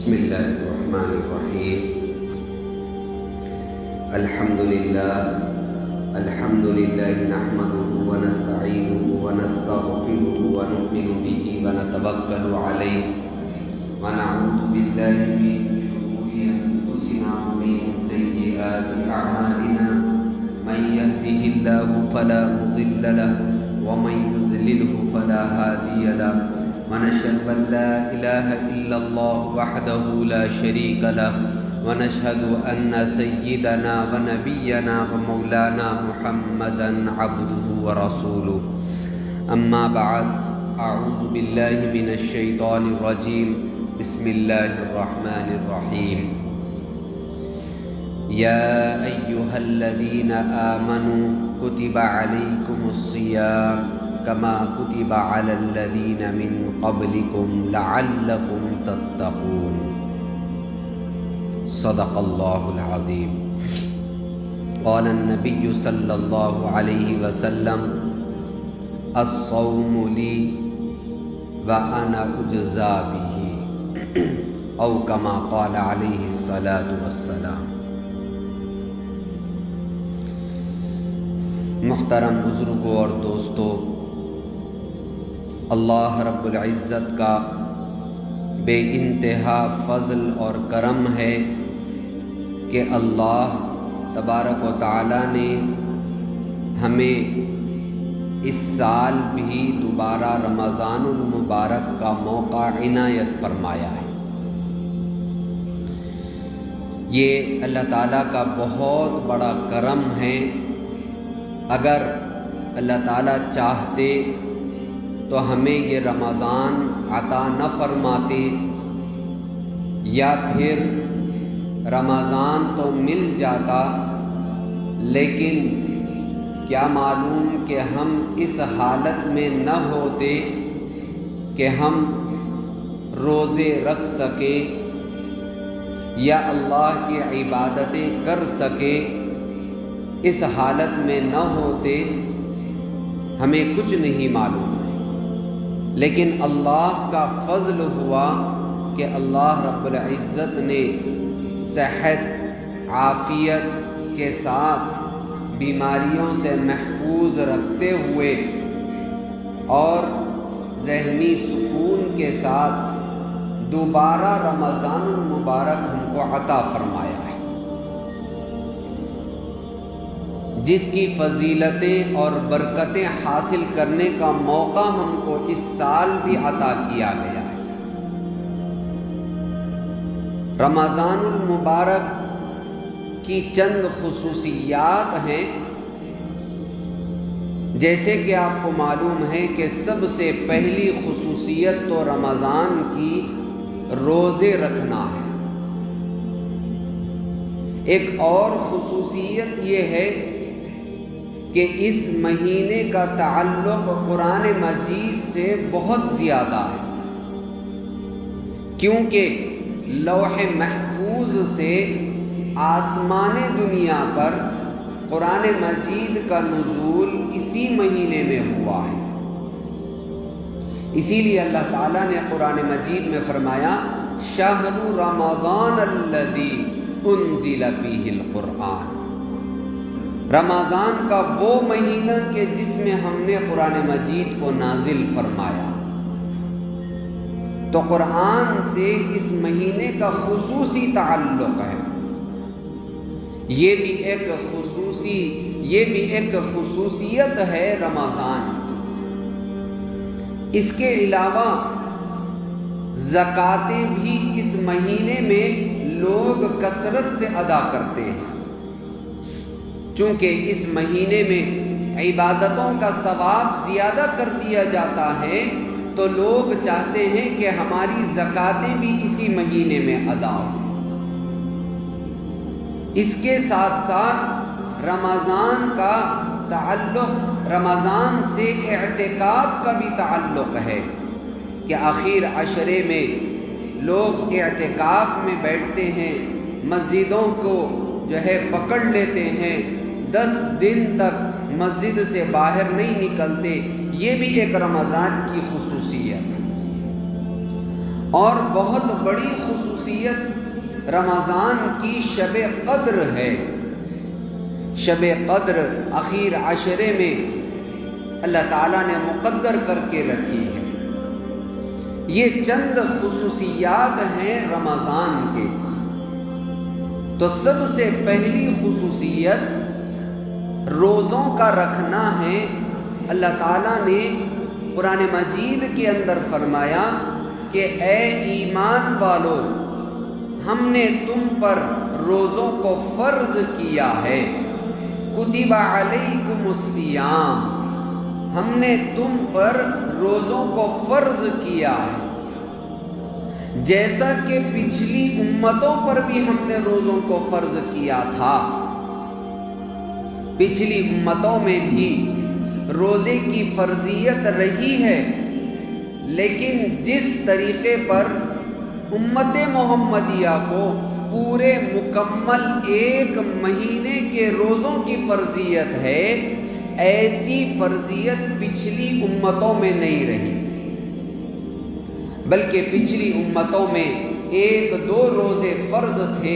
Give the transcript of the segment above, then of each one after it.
بسم اللہ الرحمن الرحیم الحمد للہ نحمده ونستعینه ونستغفره ونؤمن به ونتوکل علیہ ونعوذ باللہ من شرور انفسنا ومن سیئات اعمالنا من يهده الله فلا مضل له ومن يضلله فلا هادي له ونشهد أن لا إله إلا الله وحده لا شريك له ونشهد أن سيدنا ونبينا ومولانا محمدا عبده ورسوله أما بعد أعوذ بالله من الشيطان الرجيم بسم الله الرحمن الرحيم يا أيها الذين آمنوا كتب عليكم الصيام كما كتب على الذين من قبلكم لعلكم تتقون صدق الله العظيم قال النبي صلى الله عليه وسلم الصوم لي وأنا أجزى به أو كما قال عليه الصلاة والسلام۔ محترم بزرگوں اور دوستو، اللہ رب العزت کا بے انتہا فضل اور کرم ہے کہ اللہ تبارک و تعالی نے ہمیں اس سال بھی دوبارہ رمضان المبارک کا موقع عنایت فرمایا ہے۔ یہ اللہ تعالیٰ کا بہت بڑا کرم ہے۔ اگر اللہ تعالیٰ چاہتے تو ہمیں یہ رمضان عطا نہ فرماتے، یا پھر رمضان تو مل جاتا لیکن کیا معلوم کہ ہم اس حالت میں نہ ہوتے کہ ہم روزے رکھ سکے یا اللہ کی عبادتیں کر سکے۔ اس حالت میں نہ ہوتے، ہمیں کچھ نہیں معلوم ہے، لیکن اللہ کا فضل ہوا کہ اللہ رب العزت نے صحت عافیت کے ساتھ بیماریوں سے محفوظ رکھتے ہوئے اور ذہنی سکون کے ساتھ دوبارہ رمضان المبارک ہم کو عطا فرمایا ہے، جس کی فضیلتیں اور برکتیں حاصل کرنے کا موقع ہم کو اس سال بھی عطا کیا گیا ہے۔ رمضان المبارک کی چند خصوصیات ہیں، جیسے کہ آپ کو معلوم ہے کہ سب سے پہلی خصوصیت تو رمضان کی روزے رکھنا ہے۔ ایک اور خصوصیت یہ ہے کہ اس مہینے کا تعلق قرآن مجید سے بہت زیادہ ہے، کیونکہ لوح محفوظ سے آسمان دنیا پر قرآن مجید کا نزول اسی مہینے میں ہوا ہے۔ اسی لیے اللہ تعالیٰ نے قرآن مجید میں فرمایا شہر رمضان الذی انزل فیہ القرآن، رمضان کا وہ مہینہ کہ جس میں ہم نے قرآن مجید کو نازل فرمایا۔ تو قرآن سے اس مہینے کا خصوصی تعلق ہے۔ یہ بھی ایک خصوصیت ہے رمضان کی۔ اس کے علاوہ زکاتیں بھی اس مہینے میں لوگ کثرت سے ادا کرتے ہیں، چونکہ اس مہینے میں عبادتوں کا ثواب زیادہ کر دیا جاتا ہے، تو لوگ چاہتے ہیں کہ ہماری زکاتیں بھی اسی مہینے میں ادا ہوں۔ اس کے ساتھ ساتھ رمضان کا تعلق، رمضان سے اعتکاف کا بھی تعلق ہے کہ آخر عشرے میں لوگ اعتکاف میں بیٹھتے ہیں، مسجدوں کو پکڑ لیتے ہیں، 10 دن تک مسجد سے باہر نہیں نکلتے۔ یہ بھی ایک رمضان کی خصوصیت ہے۔ اور بہت بڑی خصوصیت رمضان کی شب قدر ہے۔ شب قدر اخیر عشرے میں اللہ تعالیٰ نے مقدر کر کے رکھی ہے۔ یہ چند خصوصیات ہیں رمضان کے۔ تو سب سے پہلی خصوصیت روزوں کا رکھنا ہے۔ اللہ تعالیٰ نے قرآن مجید کے اندر فرمایا کہ اے ایمان والو، ہم نے تم پر روزوں کو فرض کیا ہے۔ کتب علیکم الصیام، ہم نے تم پر روزوں کو فرض کیا ہے، جیسا کہ پچھلی امتوں پر بھی ہم نے روزوں کو فرض کیا تھا۔ پچھلی امتوں میں بھی روزے کی فرضیت رہی ہے، لیکن جس طریقے پر امت محمدیہ کو پورے مکمل ایک مہینے کے روزوں کی فرضیت ہے، ایسی فرضیت پچھلی امتوں میں نہیں رہی، بلکہ پچھلی امتوں میں ایک دو روزے فرض تھے،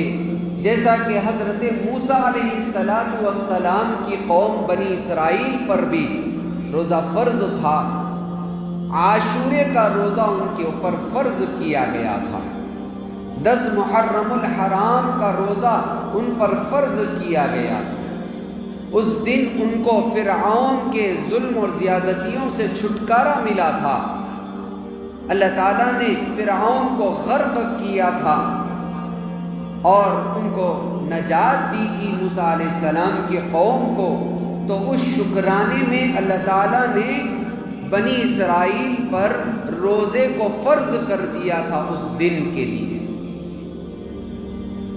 جیسا کہ حضرت موسیٰ علیہ السلام کی قوم بنی اسرائیل پر بھی روزہ فرض تھا۔ عاشورے کا روزہ ان کے اوپر فرض کیا گیا تھا۔ 10 محرم الحرام کا روزہ ان پر فرض کیا گیا تھا۔ اس دن ان کو فرعون کے ظلم اور زیادتیوں سے چھٹکارا ملا تھا۔ اللہ تعالیٰ نے فرعون کو غرق کیا تھا اور ان کو نجات دی تھی موسیٰ علیہ السلام کی قوم کو۔ تو اس شکرانے میں اللہ تعالیٰ نے بنی اسرائیل پر روزے کو فرض کر دیا تھا اس دن کے لیے،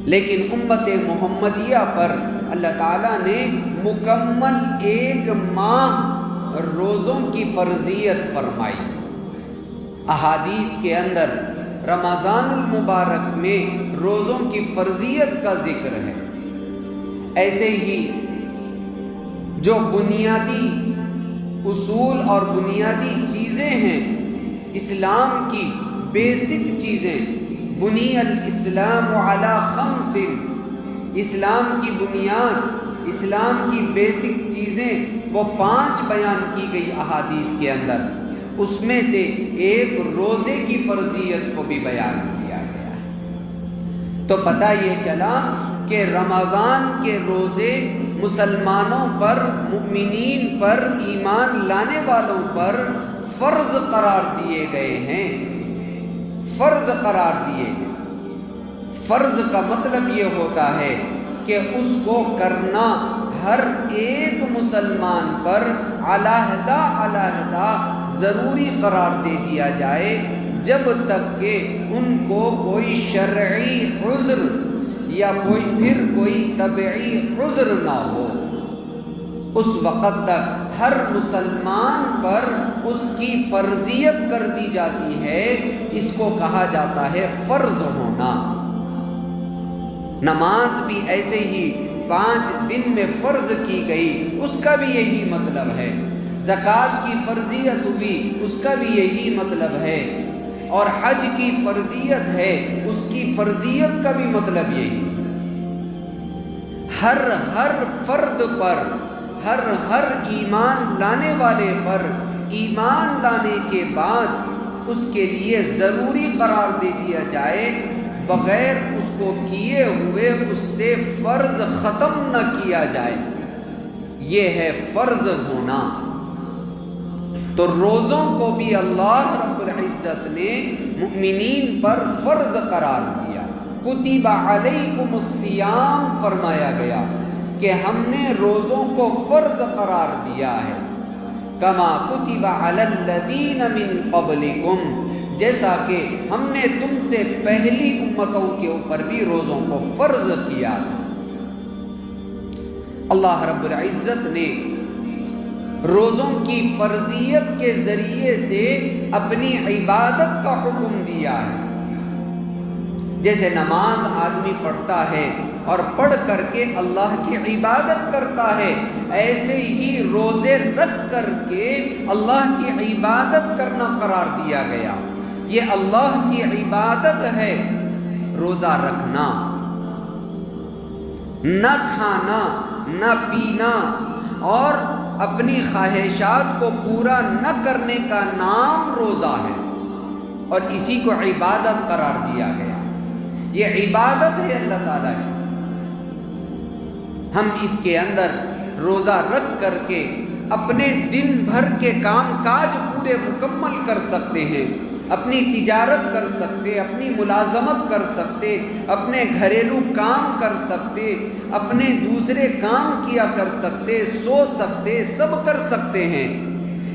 لیکن امت محمدیہ پر اللہ تعالیٰ نے مکمل ایک ماہ روزوں کی فرضیت فرمائی۔ احادیث کے اندر رمضان المبارک میں روزوں کی فرضیت کا ذکر ہے۔ ایسے ہی جو بنیادی اصول اور بنیادی چیزیں ہیں اسلام کی، بیسک چیزیں، بنی الاسلام علی خمس، اسلام کی بنیاد، اسلام کی بیسک چیزیں وہ 5 بیان کی گئی احادیث کے اندر، اس میں سے ایک روزے کی فرضیت کو بھی بیان کیا گیا ہے۔ تو پتہ یہ چلا کہ رمضان کے روزے مسلمانوں پر، مومنین پر، ایمان لانے والوں پر فرض قرار دیے گئے ہیں۔ فرض قرار دیے گئے۔ فرض کا مطلب یہ ہوتا ہے کہ اس کو کرنا ہر ایک مسلمان پر علیحدہ علیحدہ ضروری قرار دے دیا جائے، جب تک کہ ان کو کوئی شرعی عذر یا کوئی طبعی عذر نہ ہو۔ اس وقت تک ہر مسلمان پر اس کی فرضیت کر دی جاتی ہے۔ اس کو کہا جاتا ہے فرض ہونا۔ نماز بھی ایسے ہی 5 دن میں فرض کی گئی، اس کا بھی یہی مطلب ہے۔ زکوٰۃ کی فرضیت ہوئی، اس کا بھی یہی مطلب ہے۔ اور حج کی فرضیت ہے، اس کی فرضیت کا بھی مطلب یہی۔ ہر فرد پر، ہر ایمان لانے والے پر ایمان لانے کے بعد اس کے لیے ضروری قرار دے دیا جائے، بغیر اس کو کیے ہوئے اس سے فرض ختم نہ کیا جائے۔ یہ ہے فرض ہونا۔ تو روزوں کو بھی اللہ رب العزت نے مؤمنین پر فرض قرار دیا۔ کتب علیکم الصیام فرمایا گیا کہ ہم نے روزوں کو فرض قرار دیا ہے۔ کما کتب علی الذین من قبلکم، جیسا کہ ہم نے تم سے پہلی امتوں کے اوپر بھی روزوں کو فرض کیا تھا۔ اللہ رب العزت نے روزوں کی فرضیت کے ذریعے سے اپنی عبادت کا حکم دیا ہے۔ جیسے نماز آدمی پڑھتا ہے اور پڑھ کر کے اللہ کی عبادت کرتا ہے، ایسے ہی روزے رکھ کر کے اللہ کی عبادت کرنا قرار دیا گیا۔ یہ اللہ کی عبادت ہے روزہ رکھنا، نہ کھانا نہ پینا اور اپنی خواہشات کو پورا نہ کرنے کا نام روزہ ہے، اور اسی کو عبادت قرار دیا گیا۔ یہ عبادت ہے اللہ تعالیٰ کی۔ ہم اس کے اندر روزہ رکھ کر کے اپنے دن بھر کے کام کاج پورے مکمل کر سکتے ہیں، اپنی تجارت کر سکتے، اپنی ملازمت کر سکتے، اپنے گھریلو کام کر سکتے، اپنے دوسرے کام کیا کر سکتے، سو سکتے، سب کر سکتے ہیں،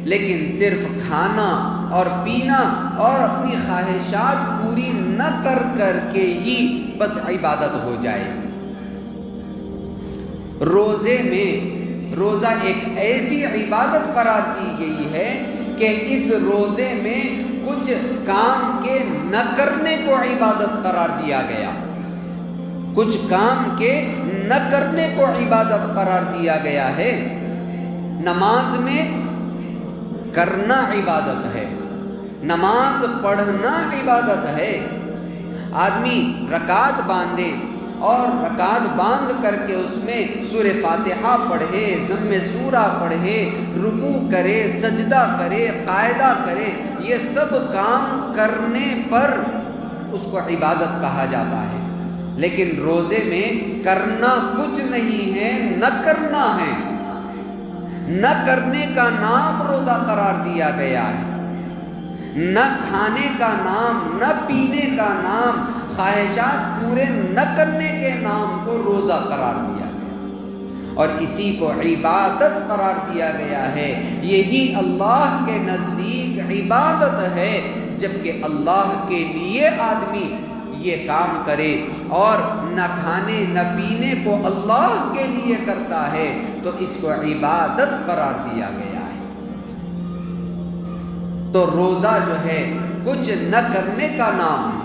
لیکن صرف کھانا اور پینا اور اپنی خواہشات پوری نہ کر کر کے ہی بس عبادت ہو جائے۔ روزے میں روزہ ایک ایسی عبادت قرار دی گئی ہے کہ اس روزے میں کچھ کام کے نہ کرنے کو عبادت قرار دیا گیا، کچھ کام کے نہ کرنے کو عبادت قرار دیا گیا ہے۔ نماز میں کرنا عبادت ہے، نماز پڑھنا عبادت ہے۔ آدمی رکعت باندھے اور رکعت باندھ کر کے اس میں سورہ فاتحہ پڑھے، ضم سورہ پڑھے، رکوع کرے، سجدہ کرے، قاعدہ کرے، یہ سب کام کرنے پر اس کو عبادت کہا جاتا ہے۔ لیکن روزے میں کرنا کچھ نہیں ہے، نہ کرنا ہے، نہ کرنے کا نام روزہ قرار دیا گیا ہے، نہ کھانے کا نام، نہ پینے کا نام، خواہشات پورے نہ کرنے کے نام کو روزہ قرار دیا گیا، اور اسی کو عبادت قرار دیا گیا ہے۔ یہی اللہ کے نزدیک عبادت ہے، جبکہ اللہ کے لیے آدمی یہ کام کرے اور نہ کھانے نہ پینے کو اللہ کے لیے کرتا ہے تو اس کو عبادت قرار دیا گیا ہے۔ تو روزہ جو ہے کچھ نہ کرنے کا نام ہے۔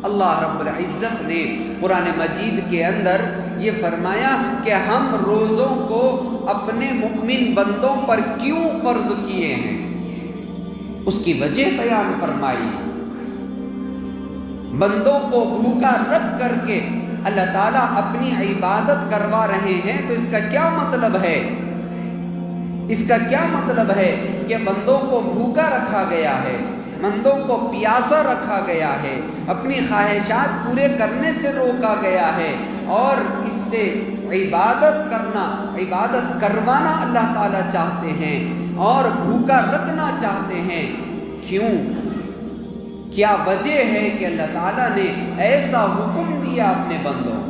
اللہ رب العزت نے قرآن مجید کے اندر یہ فرمایا کہ ہم روزوں کو اپنے مؤمن بندوں پر کیوں فرض کیے ہیں، اس کی وجہ بیان فرمائی۔ بندوں کو بھوکا رکھ کر کے اللہ تعالیٰ اپنی عبادت کروا رہے ہیں، تو اس کا کیا مطلب ہے؟ اس کا کیا مطلب ہے کہ بندوں کو بھوکا رکھا گیا ہے، بندوں کو پیاسا رکھا گیا ہے، اپنی خواہشات پورے کرنے سے روکا گیا ہے، اور اس سے عبادت کرنا، عبادت کروانا اللہ تعالیٰ چاہتے ہیں اور بھوکا رکھنا چاہتے ہیں۔ کیوں؟ کیا وجہ ہے کہ اللہ تعالیٰ نے ایسا حکم دیا اپنے بندوں؟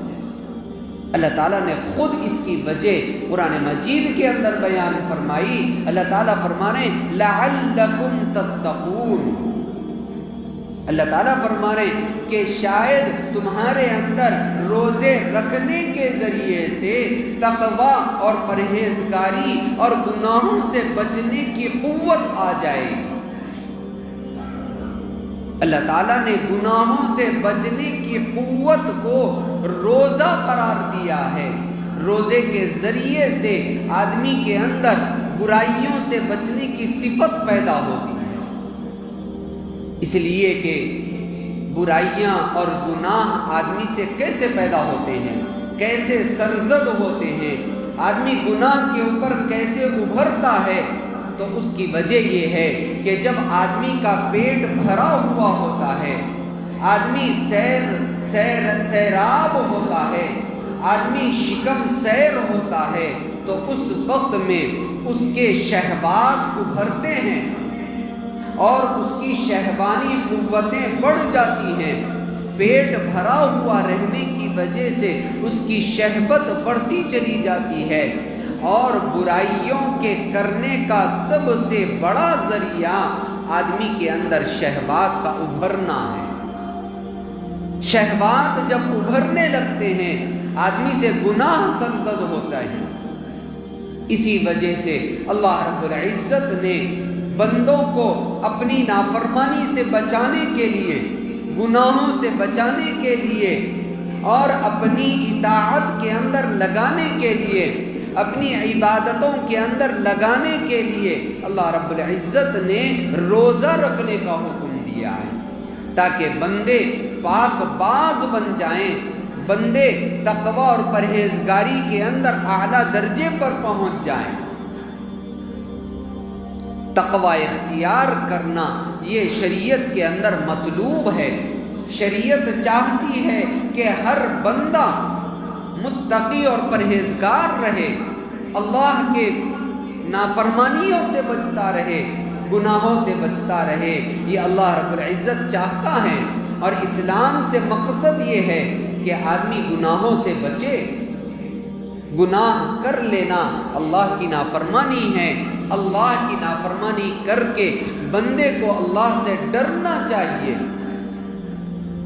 اللہ تعالیٰ نے خود اس کی وجہ قرآن مجید کے اندر بیان فرمائی۔ اللہ تعالیٰ فرما رہے ہیں لعلکم تتقون، اللہ تعالیٰ فرما رہے ہیں کہ شاید تمہارے اندر روزے رکھنے کے ذریعے سے تقوی اور پرہیزگاری اور گناہوں سے بچنے کی قوت آ جائے گی۔ اللہ تعالیٰ نے گناہوں سے بچنے کی قوت کو روزہ قرار دیا ہے۔ روزے کے ذریعے سے آدمی کے اندر برائیوں سے بچنے کی صفت پیدا ہوتی ہے، اس لیے کہ برائیاں اور گناہ آدمی سے کیسے پیدا ہوتے ہیں، کیسے سرزد ہوتے ہیں، آدمی گناہ کے اوپر کیسے ابھرتا ہے، تو اس کی وجہ یہ ہے کہ جب آدمی کا پیٹ بھرا ہوا ہوتا ہے، آدمی سیراب ہوتا ہے، آدمی شکم سیر ہوتا ہے، تو اس وقت میں اس کے شہوات ابھرتے ہیں اور اس کی شہوانی قوتیں بڑھ جاتی ہیں۔ پیٹ بھرا ہوا رہنے کی وجہ سے اس کی شہوت بڑھتی چلی جاتی ہے، اور برائیوں کے کرنے کا سب سے بڑا ذریعہ آدمی کے اندر شہوات کا ابھرنا ہے۔ شہوات جب ابھرنے لگتے ہیں آدمی سے گناہ سرزد ہوتا ہے۔ اسی وجہ سے اللہ رب العزت نے بندوں کو اپنی نافرمانی سے بچانے کے لیے، گناہوں سے بچانے کے لیے اور اپنی اطاعت کے اندر لگانے کے لیے، اپنی عبادتوں کے اندر لگانے کے لیے اللہ رب العزت نے روزہ رکھنے کا حکم دیا ہے۔ تاکہ بندے پاک باز بن جائیں، بندے تقوی اور پرہیزگاری کے اندر اعلیٰ درجے پر پہنچ جائیں۔ تقوی اختیار کرنا یہ شریعت کے اندر مطلوب ہے۔ شریعت چاہتی ہے کہ ہر بندہ متقی اور پرہیزگار رہے، اللہ کے نافرمانیوں سے بچتا رہے، گناہوں سے بچتا رہے۔ یہ اللہ رب العزت چاہتا ہے، اور اسلام سے مقصد یہ ہے کہ آدمی گناہوں سے بچے۔ گناہ کر لینا اللہ کی نافرمانی ہے۔ اللہ کی نافرمانی کر کے بندے کو اللہ سے ڈرنا چاہیے،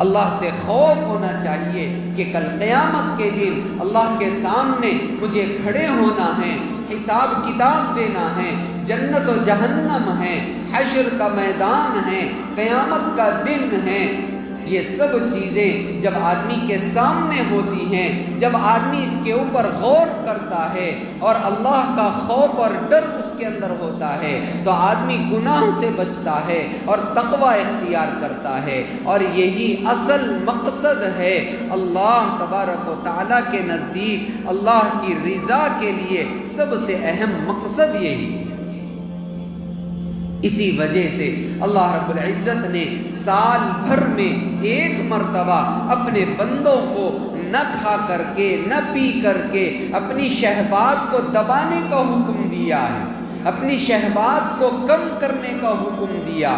اللہ سے خوف ہونا چاہیے کہ کل قیامت کے دن اللہ کے سامنے مجھے کھڑے ہونا ہے، حساب کتاب دینا ہے، جنت و جہنم ہے، حشر کا میدان ہے، قیامت کا دن ہے۔ یہ سب چیزیں جب آدمی کے سامنے ہوتی ہیں، جب آدمی اس کے اوپر غور کرتا ہے اور اللہ کا خوف اور ڈر اس کے اندر ہوتا ہے، تو آدمی گناہ سے بچتا ہے اور تقوی اختیار کرتا ہے۔ اور یہی اصل مقصد ہے اللہ تبارک و تعالیٰ کے نزدیک، اللہ کی رضا کے لیے سب سے اہم مقصد یہی ہے۔ اسی وجہ سے اللہ رب العزت نے سال بھر میں ایک مرتبہ اپنے بندوں کو نہ کھا کر کے، نہ پی کر کے اپنی شہوات کو دبانے کا حکم دیا ہے، اپنی شہوات کو کم کرنے کا حکم دیا۔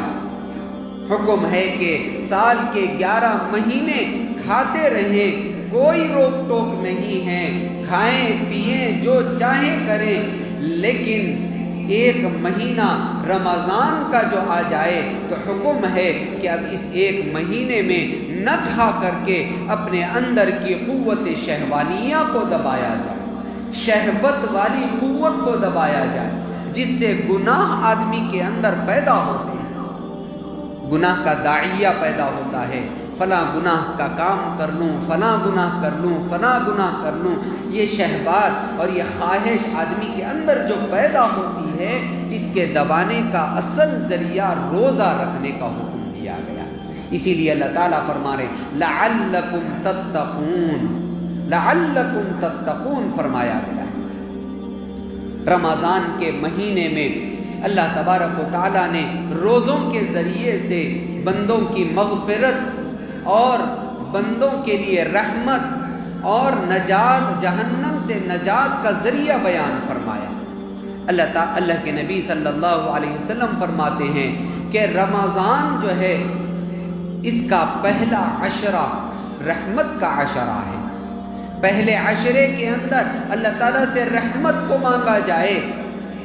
حکم ہے کہ سال کے 11 مہینے کھاتے رہیں، کوئی روک ٹوک نہیں ہے، کھائیں پیئیں جو چاہیں کریں، لیکن ایک مہینہ رمضان کا جو آ جائے تو حکم ہے کہ اب اس ایک مہینے میں نہ کھا کر کے اپنے اندر کی قوت شہوانیہ کو دبایا جائے، شہوت والی قوت کو دبایا جائے، جس سے گناہ آدمی کے اندر پیدا ہوتے ہیں، گناہ کا داعیہ پیدا ہوتا ہے، فلاں گناہ کا کام کر لوں، فلاں گناہ کر لوں، فلاں گناہ کر لوں۔ یہ شہوات اور یہ خواہش آدمی کے اندر جو پیدا ہوتی ہے، اس کے دبانے کا اصل ذریعہ روزہ رکھنے کا حکم دیا گیا۔ اسی لیے اللہ تعالیٰ فرما رہے لعلکم تتقون، لعلکم تتقون فرمایا گیا۔ رمضان کے مہینے میں اللہ تبارک و تعالیٰ نے روزوں کے ذریعے سے بندوں کی مغفرت اور بندوں کے لیے رحمت اور نجات، جہنم سے نجات کا ذریعہ بیان فرمایا۔ اللہ کے نبی صلی اللہ علیہ وسلم فرماتے ہیں کہ رمضان جو ہے اس کا پہلا عشرہ رحمت کا عشرہ ہے۔ پہلے عشرے کے اندر اللہ تعالیٰ سے رحمت کو مانگا جائے،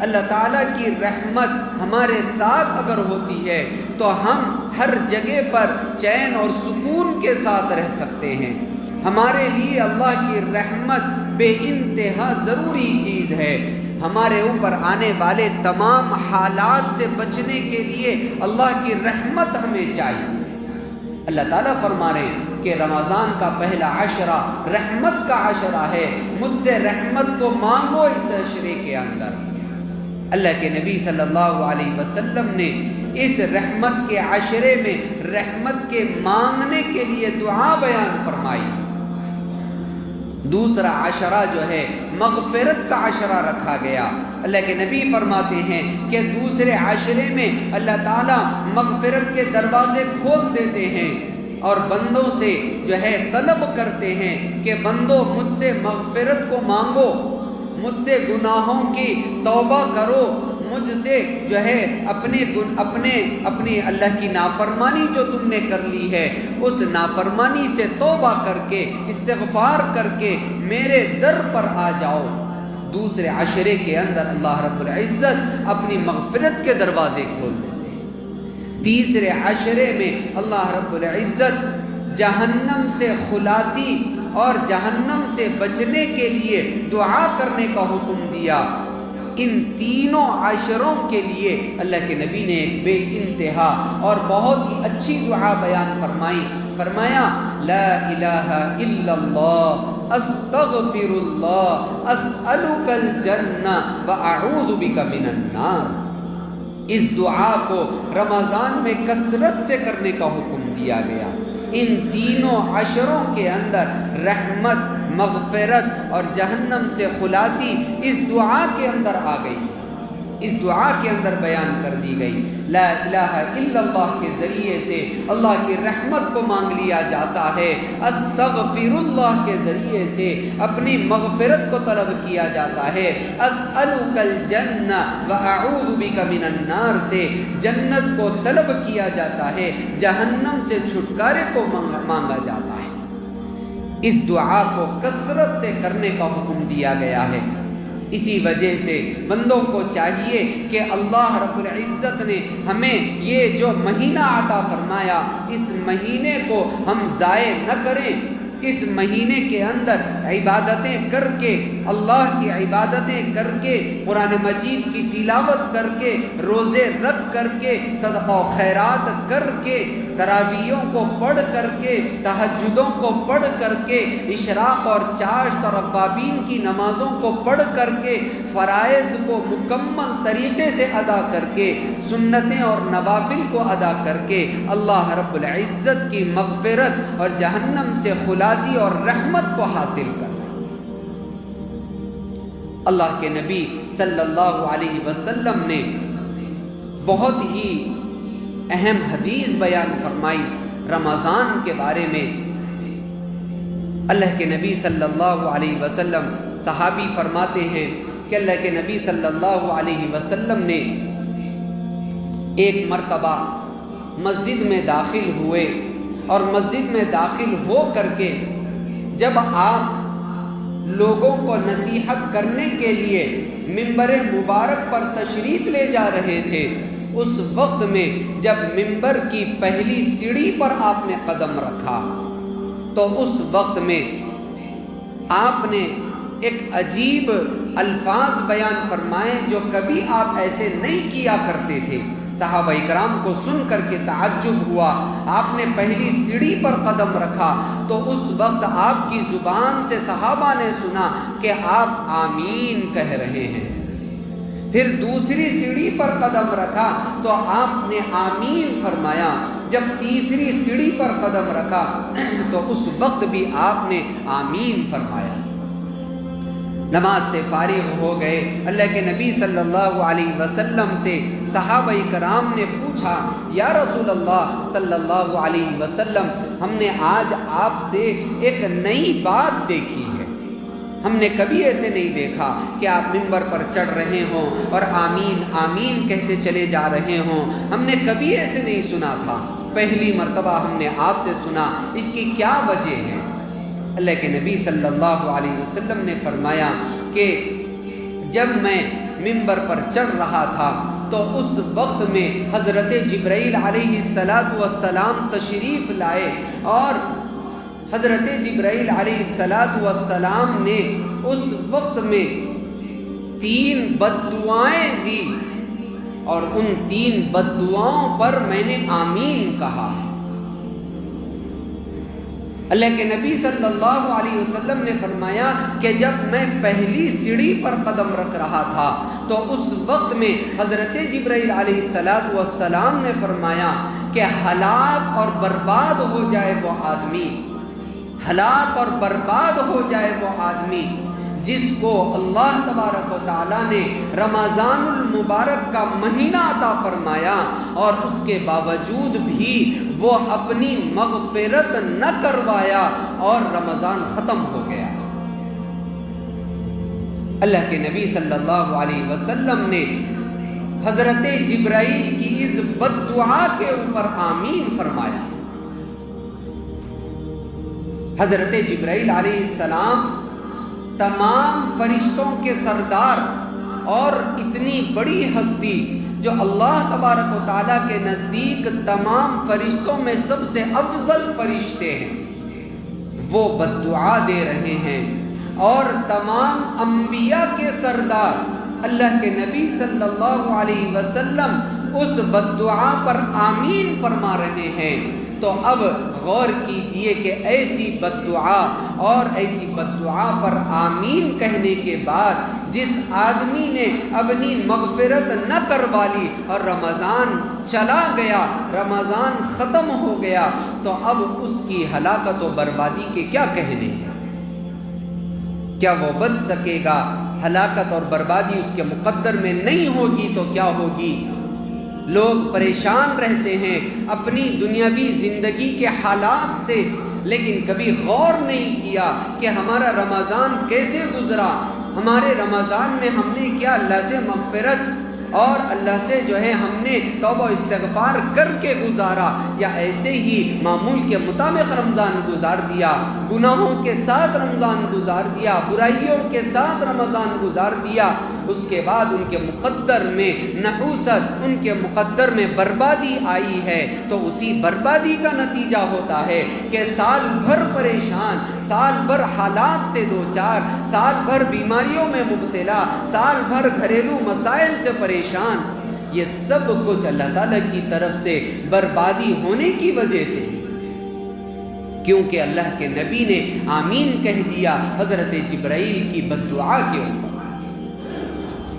اللہ تعالیٰ کی رحمت ہمارے ساتھ اگر ہوتی ہے تو ہم ہر جگہ پر چین اور سکون کے ساتھ رہ سکتے ہیں۔ ہمارے لیے اللہ کی رحمت بے انتہا ضروری چیز ہے۔ ہمارے اوپر آنے والے تمام حالات سے بچنے کے لیے اللہ کی رحمت ہمیں چاہیے۔ اللہ تعالیٰ فرما رہے ہیں کہ رمضان کا پہلا عشرہ رحمت کا عشرہ ہے، مجھ سے رحمت کو مانگو اس عشرے کے اندر۔ اللہ کے نبی صلی اللہ علیہ وسلم نے اس رحمت کے عشرے میں رحمت کے مانگنے کے لیے دعا بیان فرمائی۔ دوسرا عشرہ جو ہے مغفرت کا عشرہ رکھا گیا۔ اللہ کے نبی فرماتے ہیں کہ دوسرے عشرے میں اللہ تعالیٰ مغفرت کے دروازے کھول دیتے ہیں اور بندوں سے جو ہے طلب کرتے ہیں کہ بندو مجھ سے مغفرت کو مانگو، مجھ سے گناہوں کی توبہ کرو، مجھ سے جو ہے اپنی اللہ کی نافرمانی جو تم نے کر لی ہے اس نافرمانی سے توبہ کر کے استغفار کر کے میرے در پر آ جاؤ۔ دوسرے عشرے کے اندر اللہ رب العزت اپنی مغفرت کے دروازے کھول دیتے ہیں۔ تیسرے عشرے میں اللہ رب العزت جہنم سے خلاصی اور جہنم سے بچنے کے لیے دعا کرنے کا حکم دیا۔ ان تینوں عشروں کے لیے اللہ کے نبی نے ایک بے انتہا اور بہت ہی اچھی دعا بیان فرمائی۔ فرمایا لا الہ الا اللہ استغفر اللہ اسألک الجنہ واعوذ بک من النار۔ اس دعا کو رمضان میں کثرت سے کرنے کا حکم دیا گیا۔ ان تینوں عشروں کے اندر رحمت، مغفرت اور جہنم سے خلاصی اس دعا کے اندر آ گئی، اس دعا کے اندر بیان کر دی گئی۔ لا الہ الا اللہ کے ذریعے سے اللہ کی رحمت کو مانگ لیا جاتا ہے، استغفر اللہ کے ذریعے سے اپنی مغفرت کو طلب کیا جاتا ہے، اسألک الجنہ واعوذ بک من النار سے جنت کو طلب کیا جاتا ہے، جہنم سے چھٹکارے کو مانگا جاتا ہے۔ اس دعا کو کثرت سے کرنے کا حکم دیا گیا ہے۔ اسی وجہ سے بندوں کو چاہیے کہ اللہ رب العزت نے ہمیں یہ جو مہینہ عطا فرمایا، اس مہینے کو ہم ضائع نہ کریں، اس مہینے کے اندر عبادتیں کر کے، اللہ کی عبادتیں کر کے، قرآن مجید کی تلاوت کر کے، روزے رکھ کر کے، صدقہ و خیرات کر کے، تراویحوں کو پڑھ کر کے، تہجدوں کو پڑھ کر کے، اشراق اور چاشت اور اوابین کی نمازوں کو پڑھ کر کے، فرائض کو مکمل طریقے سے ادا کر کے، سنتیں اور نوافل کو ادا کر کے اللہ رب العزت کی مغفرت اور جہنم سے خلاصی اور رحمت کو حاصل کر۔ اللہ کے نبی صلی اللہ علیہ وسلم نے بہت ہی اہم حدیث بیان فرمائی رمضان کے بارے میں۔ اللہ کے نبی صلی اللہ علیہ وسلم، صحابی فرماتے ہیں کہ اللہ کے نبی صلی اللہ علیہ وسلم نے ایک مرتبہ مسجد میں داخل ہوئے، اور مسجد میں داخل ہو کر کے جب آپ لوگوں کو نصیحت کرنے کے لیے ممبر مبارک پر تشریف لے جا رہے تھے، اس وقت میں جب ممبر کی پہلی سیڑھی پر آپ نے قدم رکھا تو اس وقت میں آپ نے ایک عجیب الفاظ بیان فرمائے جو کبھی آپ ایسے نہیں کیا کرتے تھے۔ صحابہ اکرام کو سن کر کے تعجب ہوا۔ آپ نے پہلی سیڑھی پر قدم رکھا تو اس وقت آپ کی زبان سے صحابہ نے سنا کہ آپ آمین کہہ رہے ہیں۔ پھر دوسری سیڑھی پر قدم رکھا تو آپ نے آمین فرمایا۔ جب تیسری سیڑھی پر قدم رکھا تو اس وقت بھی آپ نے آمین فرمایا۔ نماز سے فارغ ہو گئے، اللہ کے نبی صلی اللہ علیہ وسلم سے صحابہ کرام نے پوچھا، یا رسول اللہ صلی اللہ علیہ وسلم، ہم نے آج آپ سے ایک نئی بات دیکھی ہے، ہم نے کبھی ایسے نہیں دیکھا کہ آپ منبر پر چڑھ رہے ہوں اور آمین آمین کہتے چلے جا رہے ہوں، ہم نے کبھی ایسے نہیں سنا تھا، پہلی مرتبہ ہم نے آپ سے سنا، اس کی کیا وجہ ہے؟ اللہ کے نبی صلی اللہ علیہ وسلم نے فرمایا کہ جب میں منبر پر چڑھ رہا تھا تو اس وقت میں حضرت جبرائیل علیہ السلام تشریف لائے، اور حضرت جبرائیل علیہ السلام نے اس وقت میں 3 بددعائیں دی، اور ان 3 بددعاؤں پر میں نے آمین کہا۔ اللہ کے نبی صلی اللہ علیہ وسلم نے فرمایا کہ جب میں پہلی سیڑھی پر قدم رکھ رہا تھا تو اس وقت میں حضرت جبرائیل علیہ السلام نے فرمایا کہ ہلاک اور برباد ہو جائے وہ آدمی، ہلاک اور برباد ہو جائے وہ آدمی جس کو اللہ تبارک و تعالیٰ نے رمضان المبارک کا مہینہ عطا فرمایا اور اس کے باوجود بھی وہ اپنی مغفرت نہ کروایا اور رمضان ختم ہو گیا۔ اللہ کے نبی صلی اللہ علیہ وسلم نے حضرت جبرائیل کی اس بد دعا کے اوپر آمین فرمایا۔ حضرت جبرائیل علیہ السلام تمام فرشتوں کے سردار اور اتنی بڑی ہستی جو اللہ تبارک و تعالیٰ کے نزدیک تمام فرشتوں میں سب سے افضل فرشتے ہیں، وہ بددعا دے رہے ہیں، اور تمام انبیاء کے سردار اللہ کے نبی صلی اللہ علیہ وسلم اس بددعا پر آمین فرما رہے ہیں۔ تو اب غور کیجئے کہ ایسی بددعا اور ایسی بددعا پر آمین کہنے کے بعد جس آدمی نے اپنی مغفرت نہ کروا لی اور رمضان چلا گیا، رمضان ختم ہو گیا، تو اب اس کی ہلاکت و بربادی کے کیا کہنے ہیں؟ کیا وہ بچ سکے گا؟ ہلاکت اور بربادی اس کے مقدر میں نہیں ہوگی تو کیا ہوگی؟ لوگ پریشان رہتے ہیں اپنی دنیاوی زندگی کے حالات سے، لیکن کبھی غور نہیں کیا کہ ہمارا رمضان کیسے گزرا، ہمارے رمضان میں ہم نے کیا اللہ سے مغفرت اور اللہ سے جو ہے ہم نے توبہ استغفار کر کے گزارا، یا ایسے ہی معمول کے مطابق رمضان گزار دیا، گناہوں کے ساتھ رمضان گزار دیا، برائیوں کے ساتھ رمضان گزار دیا، اس کے بعد ان کے مقدر میں نحوست، ان کے مقدر میں بربادی آئی ہے، تو اسی بربادی کا نتیجہ ہوتا ہے کہ سال بھر پریشان، سال بھر حالات سے دوچار، سال بھر بیماریوں میں مبتلا، سال بھر گھریلو مسائل سے پریشان، یہ سب کچھ اللہ تعالیٰ کی طرف سے بربادی ہونے کی وجہ سے، کیونکہ اللہ کے نبی نے آمین کہہ دیا حضرت جبرائیل کی بد دعا کے اوپر۔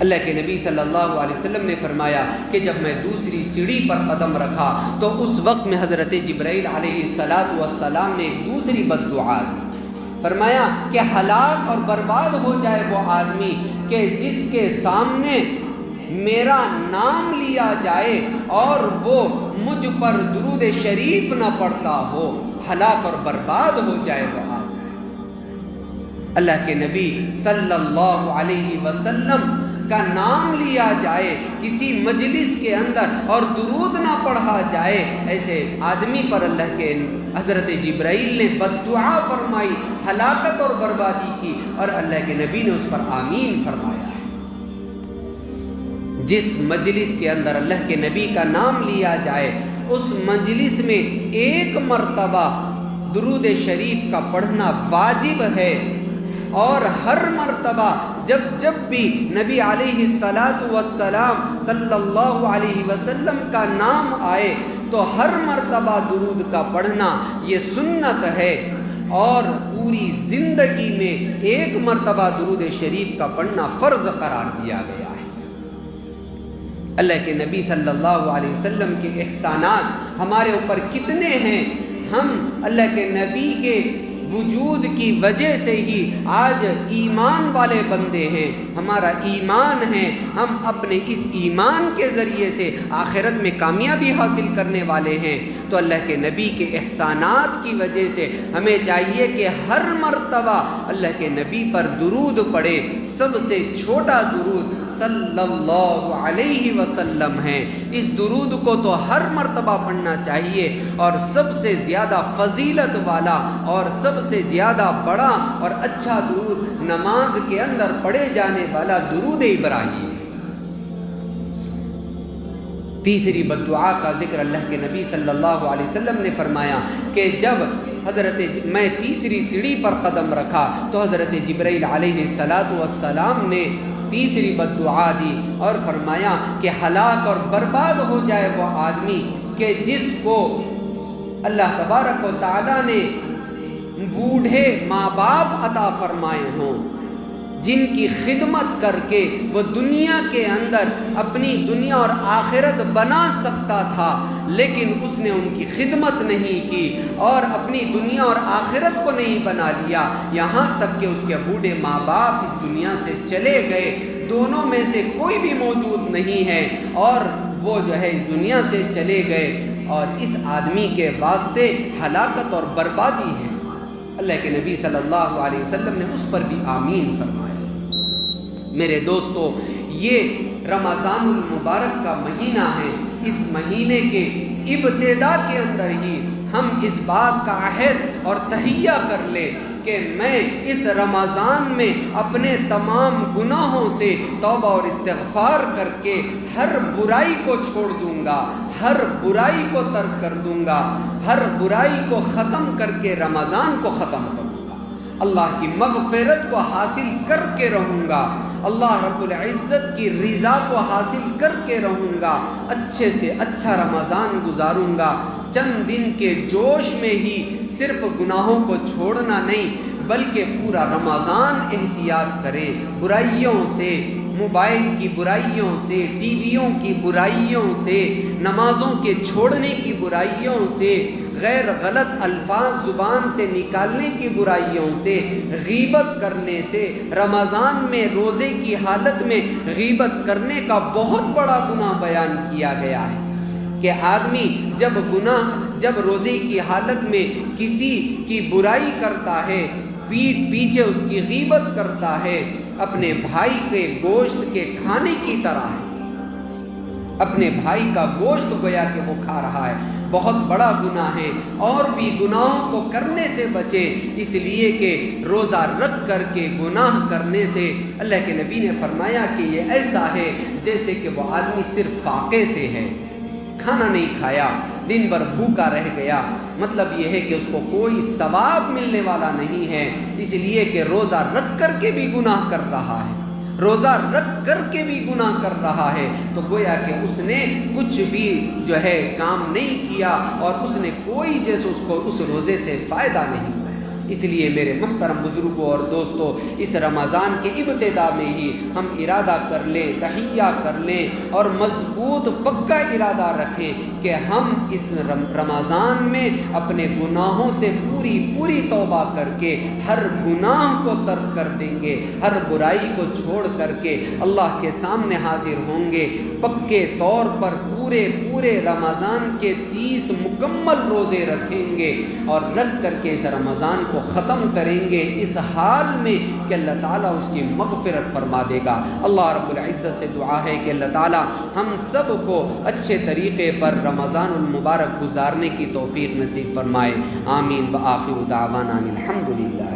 اللہ کے نبی صلی اللہ علیہ وسلم نے فرمایا کہ جب میں دوسری سیڑھی پر قدم رکھا تو اس وقت میں حضرت جبرائیل علیہ السلام نے ایک دوسری بد دعا دی، فرمایا کہ ہلاک اور برباد ہو جائے وہ آدمی کہ جس کے سامنے میرا نام لیا جائے اور وہ مجھ پر درود شریف نہ پڑھتا ہو، ہلاک اور برباد ہو جائے وہ آدمی۔ اللہ کے نبی صلی اللہ علیہ وسلم کا نام لیا جائے کسی مجلس کے اندر اور درود نہ پڑھا جائے، ایسے آدمی پر اللہ کے حضرت جبرائیل نے بد دعا فرمائی، ہلاکت اور بربادی کی، اور اللہ کے نبی نے اس پر آمین فرمایا ہے۔ جس مجلس کے اندر اللہ کے نبی کا نام لیا جائے اس مجلس میں ایک مرتبہ درود شریف کا پڑھنا واجب ہے، اور ہر مرتبہ جب بھی نبی علیہ السلام صلی اللہ علیہ وسلم کا نام آئے تو ہر مرتبہ درود کا پڑھنا یہ سنت ہے، اور پوری زندگی میں ایک مرتبہ درود شریف کا پڑھنا فرض قرار دیا گیا ہے۔ اللہ کے نبی صلی اللہ علیہ وسلم کے احسانات ہمارے اوپر کتنے ہیں، ہم اللہ کے نبی کے وجود کی وجہ سے ہی آج ایمان والے بندے ہیں، ہمارا ایمان ہے، ہم اپنے اس ایمان کے ذریعے سے آخرت میں کامیابی حاصل کرنے والے ہیں۔ تو اللہ کے نبی کے احسانات کی وجہ سے ہمیں چاہیے کہ ہر مرتبہ اللہ کے نبی پر درود پڑھے۔ سب سے چھوٹا درود صلی اللہ علیہ وسلم ہے، اس درود کو تو ہر مرتبہ پڑھنا چاہیے، اور سب سے زیادہ فضیلت والا اور سب سے زیادہ بڑا اور اچھا درود نماز کے اندر پڑھے جانے والا درود ابراہیم۔ تیسری بد دعا کا ذکر اللہ کے نبی صلی اللہ علیہ وسلم نے فرمایا کہ جب میں تیسری سیڑھی پر قدم رکھا تو حضرت جبرائیل علیہ السلام نے تیسری بد دعا دی اور فرمایا کہ ہلاک اور برباد ہو جائے وہ آدمی کہ جس کو اللہ تبارک و تعالیٰ نے بوڑھے ماں باپ عطا فرمائے ہوں، جن کی خدمت کر کے وہ دنیا کے اندر اپنی دنیا اور آخرت بنا سکتا تھا، لیکن اس نے ان کی خدمت نہیں کی اور اپنی دنیا اور آخرت کو نہیں بنا لیا، یہاں تک کہ اس کے بوڑھے ماں باپ اس دنیا سے چلے گئے، دونوں میں سے کوئی بھی موجود نہیں ہے اور وہ جو ہے اس دنیا سے چلے گئے، اور اس آدمی کے واسطے ہلاکت اور بربادی ہے۔ اللہ کے نبی صلی اللہ علیہ وسلم نے اس پر بھی آمین فرمایا۔ میرے دوستو، یہ رمضان المبارک کا مہینہ ہے، اس مہینے کے ابتدا کے اندر ہی ہم اس بات کا عہد اور تہیہ کر لیں کہ میں اس رمضان میں اپنے تمام گناہوں سے توبہ اور استغفار کر کے ہر برائی کو چھوڑ دوں گا، ہر برائی کو ترک کر دوں گا، ہر برائی کو ختم کر کے رمضان کو ختم کروں گا، اللہ کی مغفرت کو حاصل کر کے رہوں گا، اللہ رب العزت کی رضا کو حاصل کر کے رہوں گا، اچھے سے اچھا رمضان گزاروں گا۔ چند دن کے جوش میں ہی صرف گناہوں کو چھوڑنا نہیں بلکہ پورا رمضان احتیاط کریں برائیوں سے، موبائل کی برائیوں سے، ٹی ویوں کی برائیوں سے، نمازوں کے چھوڑنے کی برائیوں سے، غیر غلط الفاظ زبان سے نکالنے کی برائیوں سے، غیبت کرنے سے۔ رمضان میں روزے کی حالت میں غیبت کرنے کا بہت بڑا گناہ بیان کیا گیا ہے کہ آدمی جب روزے کی حالت میں کسی کی برائی کرتا ہے، پیٹھ پیچھے اس کی غیبت کرتا ہے، اپنے بھائی کے گوشت کے کھانے کی طرح ہے، اپنے بھائی کا گوشت گویا کہ وہ کھا رہا ہے، بہت بڑا گناہ ہے۔ اور بھی گناہوں کو کرنے سے بچیں، اس لیے کہ روزہ رکھ کر کے گناہ کرنے سے اللہ کے نبی نے فرمایا کہ یہ ایسا ہے جیسے کہ وہ آدمی صرف فاقے سے ہے، کھانا نہیں کھایا، دن بھر بھوکا رہ گیا، مطلب یہ ہے کہ اس کو کوئی ثواب ملنے والا نہیں ہے، اس لیے کہ روزہ رکھ کر کے بھی گناہ کر رہا ہے، روزہ رکھ کر کے بھی گناہ کر رہا ہے، تو گویا کہ اس نے کچھ بھی جو ہے کام نہیں کیا اور اس نے کوئی جیسے اس کو اس روزے سے فائدہ نہیں۔ اس لیے میرے محترم بزرگوں اور دوستوں، اس رمضان کے ابتدا میں ہی ہم ارادہ کر لیں، تہیہ کر لیں اور مضبوط پکا ارادہ رکھیں کہ ہم اس رمضان میں اپنے گناہوں سے پوری توبہ کر کے ہر گناہ کو ترک کر دیں گے، ہر برائی کو چھوڑ کر کے اللہ کے سامنے حاضر ہوں گے، پکے طور پر پورے رمضان کے 30 مکمل روزے رکھیں گے اور رکھ کر کے اس رمضان کو ختم کریں گے اس حال میں کہ اللہ تعالیٰ اس کی مغفرت فرما دے گا۔ اللہ رب العزت سے دعا ہے کہ اللہ تعالیٰ ہم سب کو اچھے طریقے پر رمضان المبارک گزارنے کی توفیق نصیب فرمائے، آمین۔ وآخر دعوانا الحمدللہ۔